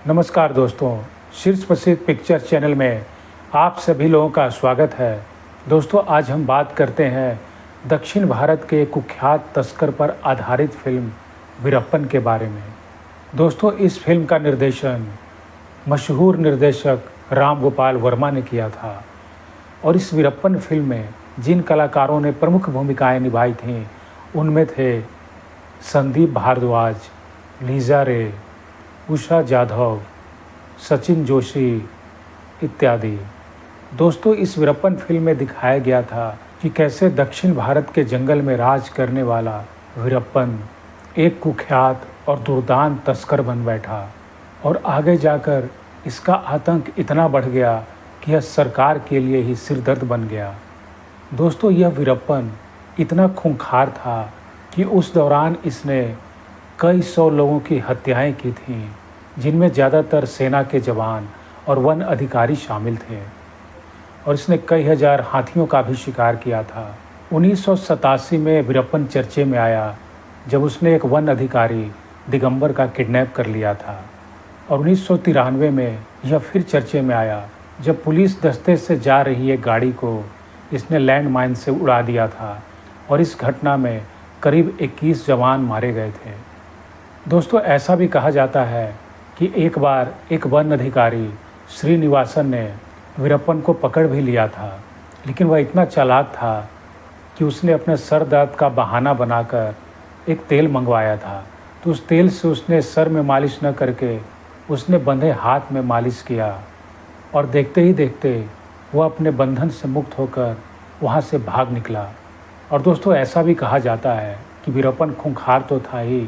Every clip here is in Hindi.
नमस्कार दोस्तों, शीर्ष प्रसिद्ध पिक्चर चैनल में आप सभी लोगों का स्वागत है। दोस्तों, आज हम बात करते हैं दक्षिण भारत के कुख्यात तस्कर पर आधारित फिल्म वीरप्पन के बारे में। दोस्तों, इस फिल्म का निर्देशन मशहूर निर्देशक राम गोपाल वर्मा ने किया था और इस वीरप्पन फिल्म में जिन कलाकारों ने प्रमुख भूमिकाएं निभाई थीं उनमें थे संदीप भारद्वाज, लीजा रे, उषा जाधव, सचिन जोशी इत्यादि। दोस्तों, इस वीरप्पन फिल्म में दिखाया गया था कि कैसे दक्षिण भारत के जंगल में राज करने वाला वीरप्पन एक कुख्यात और दुर्दांत तस्कर बन बैठा और आगे जाकर इसका आतंक इतना बढ़ गया कि यह सरकार के लिए ही सिरदर्द बन गया। दोस्तों, यह वीरप्पन इतना खूंखार था कि उस दौरान इसने कई सौ लोगों की हत्याएं की थीं, जिनमें ज़्यादातर सेना के जवान और वन अधिकारी शामिल थे और इसने कई हजार हाथियों का भी शिकार किया था। 1987 में वीरप्पन चर्चे में आया जब उसने एक वन अधिकारी दिगंबर का किडनैप कर लिया था और 1993 में यह फिर चर्चे में आया जब पुलिस दस्ते से जा रही एक गाड़ी को इसने लैंड माइन से उड़ा दिया था और इस घटना में करीब 21 जवान मारे गए थे। दोस्तों, ऐसा भी कहा जाता है कि एक बार एक वन अधिकारी श्रीनिवासन ने वीरप्पन को पकड़ भी लिया था, लेकिन वह इतना चालाक था कि उसने अपने सर दर्द का बहाना बनाकर एक तेल मंगवाया था। तो उस तेल से उसने सर में मालिश न करके उसने बंधे हाथ में मालिश किया और देखते ही देखते वह अपने बंधन से मुक्त होकर वहाँ से भाग निकला। और दोस्तों, ऐसा भी कहा जाता है कि वीरप्पन खूंखार तो था ही,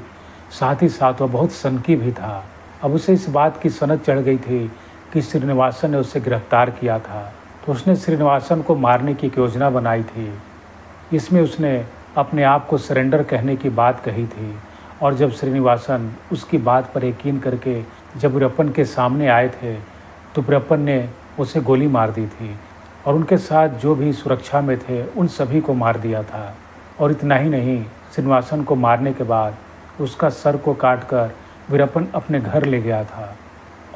साथ ही साथ वह बहुत सनकी भी था। अब उसे इस बात की सनक चढ़ गई थी कि श्रीनिवासन ने उसे गिरफ्तार किया था, तो उसने श्रीनिवासन को मारने की एक योजना बनाई थी। इसमें उसने अपने आप को सरेंडर कहने की बात कही थी और जब श्रीनिवासन उसकी बात पर यकीन करके जब वीरप्पन के सामने आए थे तो वीरप्पन ने उसे गोली मार दी थी और उनके साथ जो भी सुरक्षा में थे उन सभी को मार दिया था। और इतना ही नहीं, श्रीनिवासन को मारने के बाद उसका सर को काटकर वीरप्पन अपने घर ले गया था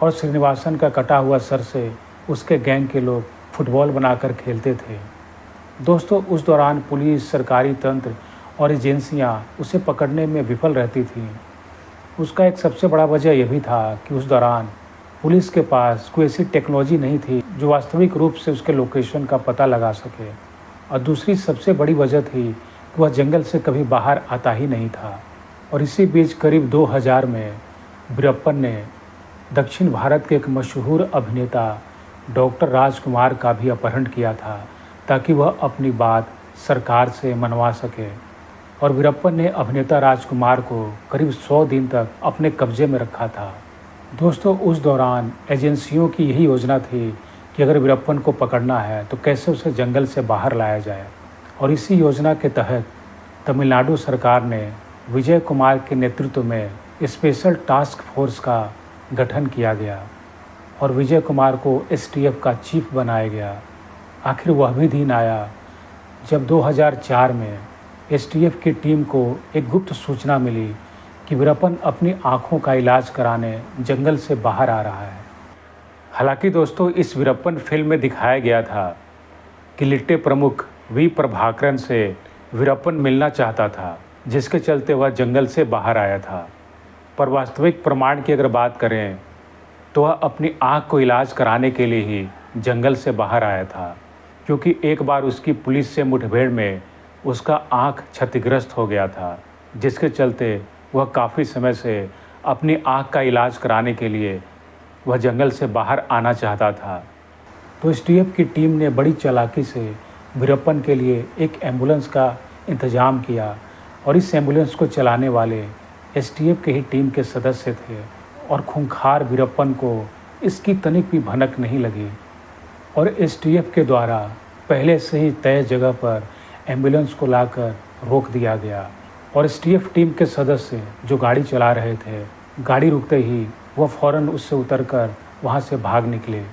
और श्रीनिवासन का कटा हुआ सर से उसके गैंग के लोग फुटबॉल बनाकर खेलते थे। दोस्तों, उस दौरान पुलिस, सरकारी तंत्र और एजेंसियां उसे पकड़ने में विफल रहती थीं। उसका एक सबसे बड़ा वजह यह भी था कि उस दौरान पुलिस के पास कोई ऐसी टेक्नोलॉजी नहीं थी जो वास्तविक रूप से उसके लोकेशन का पता लगा सके। और दूसरी सबसे बड़ी वजह थी कि वह जंगल से कभी बाहर आता ही नहीं था। और इसी बीच करीब 2000 में वीरप्पन ने दक्षिण भारत के एक मशहूर अभिनेता डॉक्टर राजकुमार का भी अपहरण किया था ताकि वह अपनी बात सरकार से मनवा सके। और वीरप्पन ने अभिनेता राजकुमार को करीब 100 दिन तक अपने कब्जे में रखा था। दोस्तों, उस दौरान एजेंसियों की यही योजना थी कि अगर वीरप्पन को पकड़ना है तो कैसे उसे जंगल से बाहर लाया जाए। और इसी योजना के तहत तमिलनाडु सरकार ने विजय कुमार के नेतृत्व में स्पेशल टास्क फोर्स का गठन किया गया और विजय कुमार को एसटीएफ का चीफ बनाया गया। आखिर वह भी दिन आया जब 2004 में एसटीएफ की टीम को एक गुप्त सूचना मिली कि वीरप्पन अपनी आँखों का इलाज कराने जंगल से बाहर आ रहा है। हालांकि दोस्तों, इस वीरप्पन फिल्म में दिखाया गया था कि लिट्टे प्रमुख वी प्रभाकरन से वीरप्पन मिलना चाहता था, जिसके चलते वह जंगल से बाहर आया था। पर वास्तविक प्रमाण की अगर बात करें तो वह अपनी आँख को इलाज कराने के लिए ही जंगल से बाहर आया था, क्योंकि एक बार उसकी पुलिस से मुठभेड़ में उसका आँख क्षतिग्रस्त हो गया था, जिसके चलते वह काफ़ी समय से अपनी आँख का इलाज कराने के लिए वह जंगल से बाहर आना चाहता था। तो एसटीएफ की टीम ने बड़ी चालाकी से वीरप्पन के लिए एक एम्बुलेंस का इंतज़ाम किया और इस एम्बुलेंस को चलाने वाले एसटीएफ के ही टीम के सदस्य थे और खूंखार वीरप्पन को इसकी तनिक भी भनक नहीं लगी और एसटीएफ के द्वारा पहले से ही तय जगह पर एम्बुलेंस को लाकर रोक दिया गया। और एसटीएफ टीम के सदस्य जो गाड़ी चला रहे थे, गाड़ी रुकते ही वह फ़ौरन उससे उतरकर वहाँ से भाग निकले।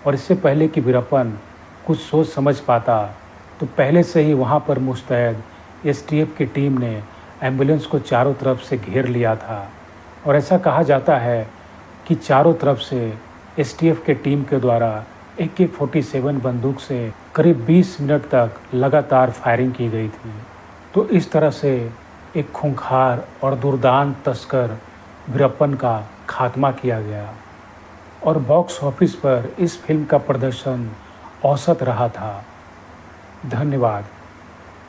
और इससे पहले कि वीरप्पन कुछ सोच समझ पाता तो पहले से ही वहाँ पर मुस्तैद एसटीएफ की टीम ने एम्बुलेंस को चारों तरफ से घेर लिया था। और ऐसा कहा जाता है कि चारों तरफ से एसटीएफ के टीम के द्वारा AK-47 बंदूक से करीब 20 मिनट तक लगातार फायरिंग की गई थी। तो इस तरह से एक खूंखार और दुर्दांत तस्कर वीरप्पन का खात्मा किया गया और बॉक्स ऑफिस पर इस फिल्म का प्रदर्शन औसत रहा था। धन्यवाद।